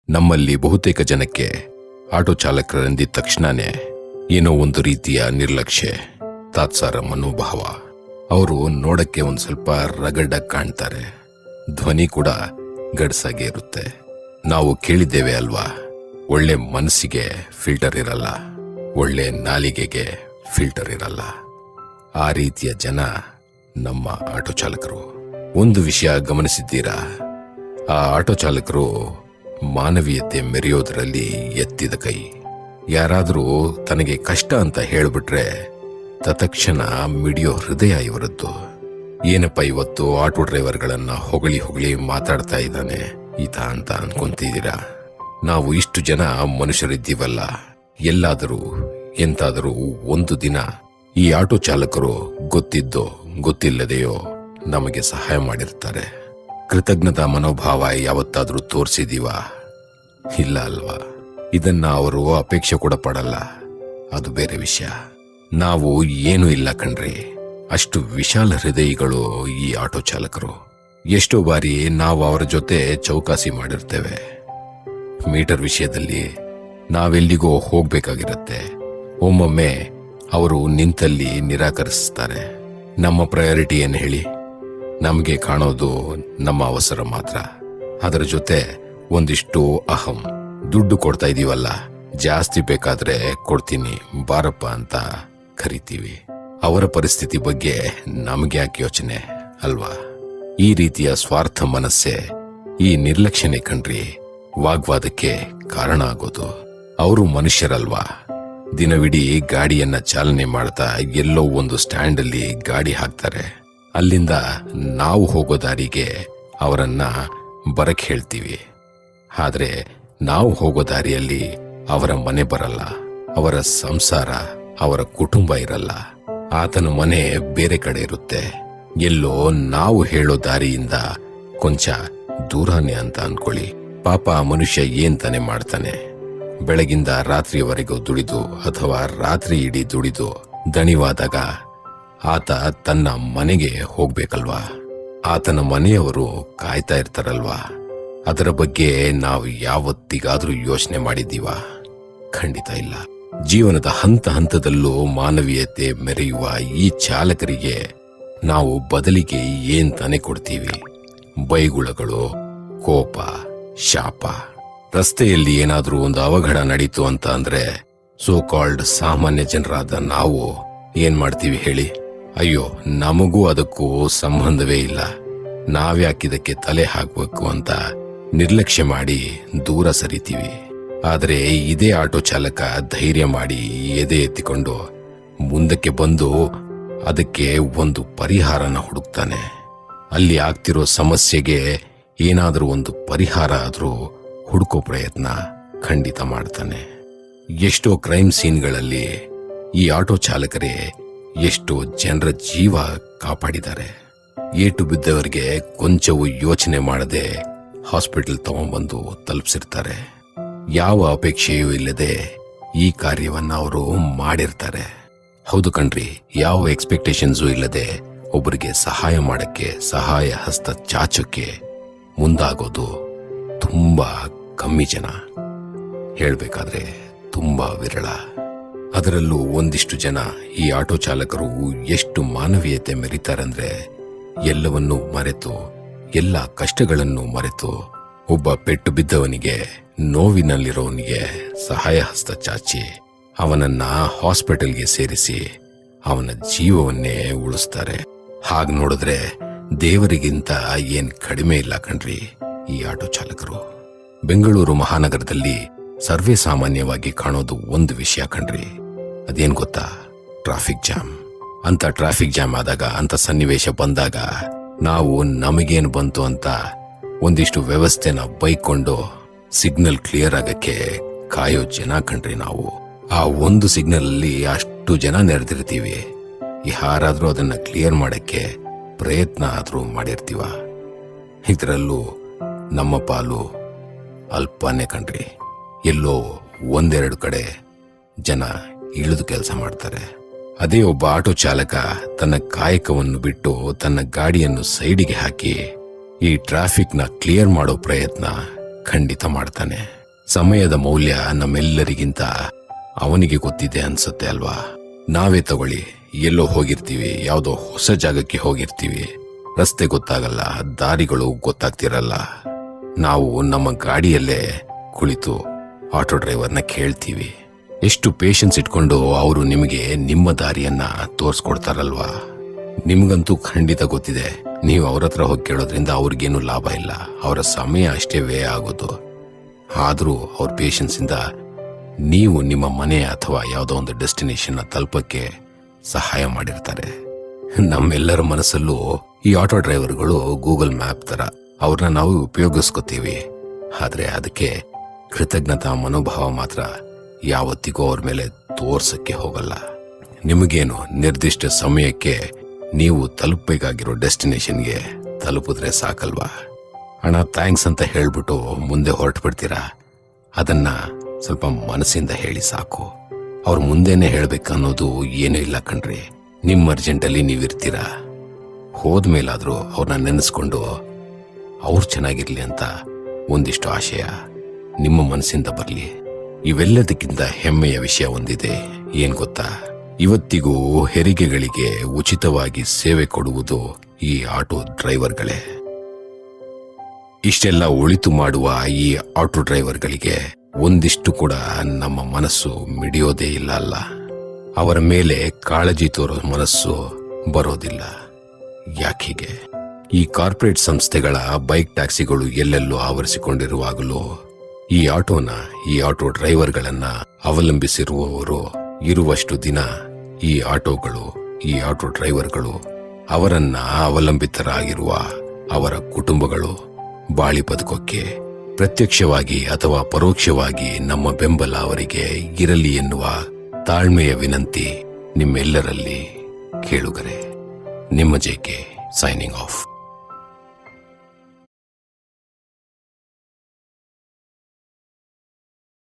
ನಮ್ಮಲ್ಲಿ ಬಹುತೇಕ ಜನಕ್ಕೆ ಆಟೋ ಚಾಲಕರೆಂದಿದ ತಕ್ಷಣನೇ ಏನೋ ಒಂದು ರೀತಿಯ ನಿರ್ಲಕ್ಷ್ಯ, ತಾತ್ಸಾರ ಮನೋಭಾವ. ಅವರು ನೋಡಕ್ಕೆ ಒಂದು ಸ್ವಲ್ಪ ರಗಡ್ಡಾಗಿ ಕಾಣ್ತಾರೆ, ಧ್ವನಿ ಕೂಡ ಗಡ್ಸಾಗೆ ಇರುತ್ತೆ. ನಾವು ಕೇಳಿದ್ದೇವೆ ಅಲ್ವಾ, ಒಳ್ಳೆ ಮನಸ್ಸಿಗೆ ಫಿಲ್ಟರ್ ಇರಲ್ಲ, ಒಳ್ಳೆ ನಾಲಿಗೆಗೆ ಫಿಲ್ಟರ್ ಇರಲ್ಲ. ಆ ರೀತಿಯ ಜನ ನಮ್ಮ ಆಟೋ ಚಾಲಕರು. ಒಂದು ವಿಷಯ ಗಮನಿಸಿದ್ದೀರಾ? ಆ ಆಟೋ ಚಾಲಕರು ಮಾನವೀಯತೆ ಮೆರೆಯೋದ್ರಲ್ಲಿ ಎತ್ತಿದ ಕೈ. ಯಾರಾದರೂ ತನಗೆ ಕಷ್ಟ ಅಂತ ಹೇಳ್ಬಿಟ್ರೆ ತತ್ಕ್ಷಣ ಮಿಡಿಯೋ ಹೃದಯ ಇವರದ್ದು. ಏನಪ್ಪ ಇವತ್ತು ಆಟೋ ಡ್ರೈವರ್ಗಳನ್ನ ಹೊಗಳಿ ಹೊಗಳಿ ಮಾತಾಡ್ತಾ ಇದ್ದಾನೆ ಈತ ಅಂತ ಅನ್ಕೊಂತಿದ್ದೀರಾ? ನಾವು ಇಷ್ಟು ಜನ ಮನುಷ್ಯರಿದ್ದೀವಲ್ಲ, ಎಲ್ಲಾದರೂ ಎಂತಾದರೂ ಒಂದು ದಿನ ಈ ಆಟೋ ಚಾಲಕರು ಗೊತ್ತಿದ್ದೋ ಗೊತ್ತಿಲ್ಲದೆಯೋ ನಮಗೆ ಸಹಾಯ ಮಾಡಿರ್ತಾರೆ. ಕೃತಜ್ಞತಾ ಮನೋಭಾವ ಯಾವತ್ತಾದ್ರೂ ತೋರಿಸಿದೀವಾ? ಇಲ್ಲ ಅಲ್ವಾ? ಇದನ್ನ ಅವರು ಅಪೇಕ್ಷೆ ಕೂಡ ಪಡಲ್ಲ, ಅದು ಬೇರೆ ವಿಷಯ. ನಾವು ಏನೂ ಇಲ್ಲ ಕಣ್ರಿ, ಅಷ್ಟು ವಿಶಾಲ ಹೃದಯಿಗಳು ಈ ಆಟೋ ಚಾಲಕರು. ಎಷ್ಟೋ ಬಾರಿ ನಾವು ಅವರ ಜೊತೆ ಚೌಕಾಸಿ ಮಾಡಿರ್ತೇವೆ. ಮೀಟರ್ ವಿಷಯದಲ್ಲಿ ನಾವೆಲ್ಲಿಗೋ ಹೋಗ್ಬೇಕಾಗಿರತ್ತೆ. ಒಮ್ಮೊಮ್ಮೆ ಅವರು ನಿಂತಲ್ಲಿ ನಿರಾಕರಿಸ್ತಾರೆ. ನಮ್ಮ ಪ್ರಯಾರಿಟಿ ಏನು ಹೇಳಿ? ನಮಗೆ ಕಾಣೋದು ನಮ್ಮ ಅವಸರ ಮಾತ್ರ. ಅದರ ಜೊತೆ ಒಂದಿಷ್ಟು ಅಹಂ. ದುಡ್ಡು ಕೊಡ್ತಾ ಇದೀವಲ್ಲ, ಜಾಸ್ತಿ ಬೇಕಾದ್ರೆ ಕೊಡ್ತೀನಿ ಬಾರಪ್ಪ ಅಂತ ಕರಿತೀವಿ. ಅವರ ಪರಿಸ್ಥಿತಿ ಬಗ್ಗೆ ನಮ್ಗೆ ಯಾಕೆ ಯೋಚನೆ ಅಲ್ವಾ? ಈ ರೀತಿಯ ಸ್ವಾರ್ಥ ಮನಸ್ಸೇ ಈ ನಿರ್ಲಕ್ಷ್ಯನೇ ಕಣ್ರಿ ವಾಗ್ವಾದಕ್ಕೆ ಕಾರಣ ಆಗೋದು. ಅವರು ಮನುಷ್ಯರಲ್ವಾ? ದಿನವಿಡೀ ಗಾಡಿಯನ್ನ ಚಾಲನೆ ಮಾಡ್ತಾ ಎಲ್ಲೋ ಒಂದು ಸ್ಟ್ಯಾಂಡ್ ಅಲ್ಲಿ ಗಾಡಿ ಹಾಕ್ತಾರೆ. ಅಲ್ಲಿಂದ ನಾವು ಹೋಗೋ ದಾರಿಗೆ ಅವರನ್ನ ಬರಕ್ ಹೇಳ್ತೀವಿ. ಆದ್ರೆ ನಾವು ಹೋಗೋ ದಾರಿಯಲ್ಲಿ ಅವರ ಮನೆ ಬರಲ್ಲ, ಅವರ ಸಂಸಾರ, ಅವರ ಕುಟುಂಬ ಇರಲ್ಲ. ಆತನ ಮನೆ ಬೇರೆ ಕಡೆ ಇರುತ್ತೆ, ಎಲ್ಲೋ ನಾವು ಹೇಳೋ ದಾರಿಯಿಂದ ಕೊಂಚ ದೂರನೇ ಅಂತ ಅನ್ಕೊಳ್ಳಿ. ಪಾಪ ಆ ಮನುಷ್ಯ ಏನ್ ತಾನೆ ಮಾಡ್ತಾನೆ? ಬೆಳಗಿಂದ ರಾತ್ರಿಯವರೆಗೂ ದುಡಿದು ಅಥವಾ ರಾತ್ರಿ ಇಡೀ ದುಡಿದು ದಣಿವಾದಾಗ ಆತ ತನ್ನ ಮನೆಗೆ ಹೋಗ್ಬೇಕಲ್ವಾ? ಆತನ ಮನೆಯವರು ಕಾಯ್ತಾ ಇರ್ತಾರಲ್ವಾ? ಅದರ ಬಗ್ಗೆ ನಾವು ಯಾವತ್ತಿಗಾದ್ರೂ ಯೋಚನೆ ಮಾಡಿದ್ದೀವ? ಖಂಡಿತ ಇಲ್ಲ. ಜೀವನದ ಹಂತ ಹಂತದಲ್ಲೂ ಮಾನವೀಯತೆ ಮೆರೆಯುವ ಈ ಚಾಲಕರಿಗೆ ನಾವು ಬದಲಿಗೆ ಏನ್ ತಾನೆ ಕೊಡ್ತೀವಿ? ಬೈಗುಳಗಳು, ಕೋಪ, ಶಾಪ. ರಸ್ತೆಯಲ್ಲಿ ಏನಾದ್ರೂ ಒಂದು ಅವಘಡ ನಡೀತು ಅಂತ ಅಂದ್ರೆ ಸೋ ಕಾಲ್ಡ್ ಸಾಮಾನ್ಯ ಜನರಾದ ನಾವು ಏನ್ ಮಾಡ್ತೀವಿ ಹೇಳಿ? ಅಯ್ಯೋ, ನಮಗೂ ಅದಕ್ಕೂ ಸಂಬಂಧವೇ ಇಲ್ಲ, ನಾವ್ಯಾಕಿದಕ್ಕೆ ತಲೆ ಹಾಕ್ಬೇಕು ಅಂತ ನಿರ್ಲಕ್ಷ್ಯ ಮಾಡಿ ದೂರ ಸರಿತೀವಿ. ಆದ್ರೆ ಇದೇ ಆಟೋ ಚಾಲಕ ಧೈರ್ಯ ಮಾಡಿ ಎದೆ ಎತ್ತಿಕೊಂಡು ಮುಂದಕ್ಕೆ ಬಂದು ಅದಕ್ಕೆ ಒಂದು ಪರಿಹಾರನ ಹುಡುಕ್ತಾನೆ. ಅಲ್ಲಿ ಆಗ್ತಿರೋ ಸಮಸ್ಯೆಗೆ ಏನಾದ್ರೂ ಒಂದು ಪರಿಹಾರ ಆದ್ರೂ ಹುಡುಕೋ ಪ್ರಯತ್ನ ಖಂಡಿತ ಮಾಡ್ತಾನೆ. ಎಷ್ಟೋ ಕ್ರೈಮ್ ಸೀನ್ಗಳಲ್ಲಿ ಈ ಆಟೋ ಚಾಲಕರೇ ಎಷ್ಟೋ ಜನರ ಜೀವ ಕಾಪಾಡಿದ್ದಾರೆ. ಏಟು ಬಿದ್ದವರಿಗೆ ಕೊಂಚವೂ ಯೋಚನೆ ಮಾಡದೆ ಹಾಸ್ಪಿಟಲ್ ತಗೊಂಡ್ಬಂದು ತಲುಪಿಸಿರ್ತಾರೆ. ಯಾವ ಅಪೇಕ್ಷೆಯೂ ಇಲ್ಲದೆ ಈ ಕಾರ್ಯವನ್ನ ಅವರು ಮಾಡಿರ್ತಾರೆ. ಹೌದು ಕಣ್ರಿ, ಯಾವ ಎಕ್ಸ್ಪೆಕ್ಟೇಷನ್ಸು ಇಲ್ಲದೆ ಒಬ್ಬರಿಗೆ ಸಹಾಯ ಮಾಡಕ್ಕೆ, ಸಹಾಯ ಹಸ್ತ ಚಾಚಕ್ಕೆ ಮುಂದಾಗೋದು ತುಂಬಾ ಕಮ್ಮಿ ಜನ. ಹೇಳ್ಬೇಕಾದ್ರೆ ತುಂಬಾ ವಿರಳ. ಅದರಲ್ಲೂ ಒಂದಿಷ್ಟು ಜನ ಈ ಆಟೋ ಚಾಲಕರು ಎಷ್ಟು ಮಾನವೀಯತೆ ಮೆರೀತಾರಂದ್ರೆ ಎಲ್ಲವನ್ನೂ ಮರೆತು, ಎಲ್ಲ ಕಷ್ಟಗಳನ್ನು ಮರೆತು ಒಬ್ಬ ಪೆಟ್ಟು ಬಿದ್ದವನಿಗೆ, ನೋವಿನಲ್ಲಿರೋವನಿಗೆ ಸಹಾಯ ಹಸ್ತ ಚಾಚಿ ಅವನನ್ನ ಹಾಸ್ಪಿಟಲ್ಗೆ ಸೇರಿಸಿ ಅವನ ಜೀವವನ್ನೇ ಉಳಿಸ್ತಾರೆ. ಹಾಗ್ ನೋಡಿದ್ರೆ ದೇವರಿಗಿಂತ ಏನ್ ಕಡಿಮೆ ಇಲ್ಲ ಕಣ್ರಿ ಈ ಆಟೋ ಚಾಲಕರು. ಬೆಂಗಳೂರು ಮಹಾನಗರದಲ್ಲಿ ಸರ್ವೇ ಸಾಮಾನ್ಯವಾಗಿ ಕಾಣೋದು ಒಂದು ವಿಷಯ ಕಣ್ರಿ. ಅದೇನ್ ಗೊತ್ತಾ? Traffic jam. ಅಂತ ಟ್ರಾಫಿಕ್ ಜಾಮ್ ಆದಾಗ, ಅಂತ ಸನ್ನಿವೇಶ ಬಂದಾಗ ನಾವು ನಮಗೇನು ಬಂತು ಅಂತ ಒಂದಿಷ್ಟು ವ್ಯವಸ್ಥೆನ ಬೈಕೊಂಡು ಸಿಗ್ನಲ್ ಕ್ಲಿಯರ್ ಆಗಕ್ಕೆ ಕಾಯೋ ಜನ ಕಣ್ರಿ ನಾವು. ಆ ಒಂದು ಸಿಗ್ನಲ್ ಅಲ್ಲಿ ಅಷ್ಟು ಜನ ನೆರೆದಿರ್ತೀವಿ. ಯಾರಾದ್ರೂ ಅದನ್ನ ಕ್ಲಿಯರ್ ಮಾಡಕ್ಕೆ ಪ್ರಯತ್ನ ಆದ್ರೂ ಮಾಡಿರ್ತೀವ? ಇದರಲ್ಲೂ ನಮ್ಮ ಪಾಲು ಅಲ್ಪನೇ ಕಣ್ರಿ. ಎಲ್ಲೋ ಒಂದೆರಡು ಕಡೆ ಜನ ಇಳಿದು ಕೆಲಸ ಮಾಡ್ತಾರೆ. ಅದೇ ಒಬ್ಬ ಆಟೋ ಚಾಲಕ ತನ್ನ ಕಾಯಕವನ್ನು ಬಿಟ್ಟು ತನ್ನ ಗಾಡಿಯನ್ನು ಸೈಡಿಗೆ ಹಾಕಿ ಈ ಟ್ರಾಫಿಕ್ ನ ಕ್ಲಿಯರ್ ಮಾಡೋ ಪ್ರಯತ್ನ ಖಂಡಿತ ಮಾಡ್ತಾನೆ. ಸಮಯದ ಮೌಲ್ಯ ನಮ್ಮೆಲ್ಲರಿಗಿಂತ ಅವನಿಗೆ ಗೊತ್ತಿದೆ ಅನ್ಸುತ್ತೆ ಅಲ್ವಾ? ನಾವೇ ತಗೊಳ್ಳಿ, ಎಲ್ಲೋ ಹೋಗಿರ್ತೀವಿ, ಯಾವುದೋ ಹೊಸ ಜಾಗಕ್ಕೆ ಹೋಗಿರ್ತೀವಿ, ರಸ್ತೆ ಗೊತ್ತಾಗಲ್ಲ, ದಾರಿಗಳು ಗೊತ್ತಾಗ್ತಿರಲ್ಲ. ನಾವು ನಮ್ಮ ಗಾಡಿಯಲ್ಲೇ ಕುಳಿತು ಆಟೋ ಡ್ರೈವರ್ನ ಕೇಳ್ತೀವಿ. ಎಷ್ಟು ಪೇಷನ್ಸ್ ಇಟ್ಕೊಂಡು ಅವರು ನಿಮಗೆ ನಿಮ್ಮ ದಾರಿಯನ್ನ ತೋರಿಸ್ಕೊಡ್ತಾರಲ್ವಾ? ನಿಮ್ಗಂತೂ ಖಂಡಿತ ಗೊತ್ತಿದೆ, ನೀವು ಅವ್ರ ಹತ್ರ ಹೋಗಿ ಕೇಳೋದ್ರಿಂದ ಅವ್ರಿಗೇನು ಲಾಭ ಇಲ್ಲ, ಅವರ ಸಮಯ ಅಷ್ಟೇ ವ್ಯಯ ಆಗೋದು. ಆದರೂ ಅವ್ರ ಪೇಷನ್ಸ್ ಇಂದ ನೀವು ನಿಮ್ಮ ಮನೆ ಅಥವಾ ಯಾವುದೋ ಒಂದು ಡೆಸ್ಟಿನೇಷನ್ ತಲುಪಕ್ಕೆ ಸಹಾಯ ಮಾಡಿರ್ತಾರೆ. ನಮ್ಮೆಲ್ಲರ ಮನಸ್ಸಲ್ಲೂ ಈ ಆಟೋ ಡ್ರೈವರ್ಗಳು ಗೂಗಲ್ ಮ್ಯಾಪ್ ತರ, ಅವ್ರನ್ನ ನಾವು ಉಪಯೋಗಿಸ್ಕೋತೀವಿ. ಆದ್ರೆ ಅದಕ್ಕೆ ಕೃತಜ್ಞತಾ ಮನೋಭಾವ ಮಾತ್ರ ಯಾವತ್ತಿಗೂ ಅವ್ರ ಮೇಲೆ ತೋರ್ಸಕ್ಕೆ ಹೋಗಲ್ಲ. ನಿಮಗೇನು ನಿರ್ದಿಷ್ಟ ಸಮಯಕ್ಕೆ ನೀವು ತಲುಪಬೇಕಾಗಿರೋ ಡೆಸ್ಟಿನೇಷನ್ಗೆ ತಲುಪಿದ್ರೆ ಸಾಕಲ್ವಾ? ಅಣ್ಣ ಥ್ಯಾಂಕ್ಸ್ ಅಂತ ಹೇಳ್ಬಿಟ್ಟು ಮುಂದೆ ಹೊರಟು ಬಿಡ್ತೀರಾ? ಅದನ್ನ ಸ್ವಲ್ಪ ಮನಸ್ಸಿಂದ ಹೇಳಿ ಸಾಕು. ಅವ್ರ ಮುಂದೆನೆ ಹೇಳ್ಬೇಕನ್ನೋದು ಏನೂ ಇಲ್ಲ ಕಣ್ರಿ. ನಿಮ್ಮ ಅರ್ಜೆಂಟಲ್ಲಿ ನೀವಿರ್ತೀರಾ. ಹೋದ್ಮೇಲಾದ್ರೂ ಅವ್ರನ್ನ ನೆನೆಸ್ಕೊಂಡು ಅವ್ರು ಚೆನ್ನಾಗಿರ್ಲಿ ಅಂತ ಒಂದಿಷ್ಟು ಆಶಯ ನಿಮ್ಮ ಮನಸ್ಸಿಂದ ಬರಲಿ. ಇವೆಲ್ಲದಕ್ಕಿಂತ ಹೆಮ್ಮೆಯ ವಿಷಯ ಒಂದಿದೆ, ಏನ್ ಗೊತ್ತಾ? ಇವತ್ತಿಗೂ ಹೆರಿಗೆಗಳಿಗೆ ಉಚಿತವಾಗಿ ಸೇವೆ ಕೊಡುವುದು ಈ ಆಟೋ ಡ್ರೈವರ್ಗಳೇ. ಇಷ್ಟೆಲ್ಲ ಒಳಿತು ಮಾಡುವ ಈ ಆಟೋ ಡ್ರೈವರ್ಗಳಿಗೆ ಒಂದಿಷ್ಟು ಕೂಡ ನಮ್ಮ ಮನಸ್ಸು ಮಿಡಿಯೋದೇ ಇಲ್ಲ ಅಲ್ಲ. ಅವರ ಮೇಲೆ ಕಾಳಜಿ ತೋರೋ ಮನಸ್ಸು ಬರೋದಿಲ್ಲ. ಯಾಕೀಗೆ? ಈ ಕಾರ್ಪೊರೇಟ್ ಸಂಸ್ಥೆಗಳ ಬೈಕ್ ಟ್ಯಾಕ್ಸಿಗಳು ಎಲ್ಲೆಲ್ಲೂ ಆವರಿಸಿಕೊಂಡಿರುವಾಗಲೂ ಈ ಆಟೋ ಡ್ರೈವರ್ಗಳನ್ನ ಅವಲಂಬಿಸಿರುವವರು ಇರುವಷ್ಟು ದಿನ ಈ ಆಟೋ ಡ್ರೈವರ್ಗಳು, ಅವರನ್ನ ಅವಲಂಬಿತರಾಗಿರುವ ಅವರ ಕುಟುಂಬಗಳು ಬಾಳಿ ಬದುಕೋಕೆ ಪ್ರತ್ಯಕ್ಷವಾಗಿ ಅಥವಾ ಪರೋಕ್ಷವಾಗಿ ನಮ್ಮ ಬೆಂಬಲ ಅವರಿಗೆ ಇರಲಿ ಎನ್ನುವ ತಾಳ್ಮೆಯ ವಿನಂತಿ ನಿಮ್ಮೆಲ್ಲರಲ್ಲಿ ಕೇಳುಗರೆ. ನಿಮ್ಮ ಜೆಕೆ ಸೈನಿಂಗ್ ಆಫ್.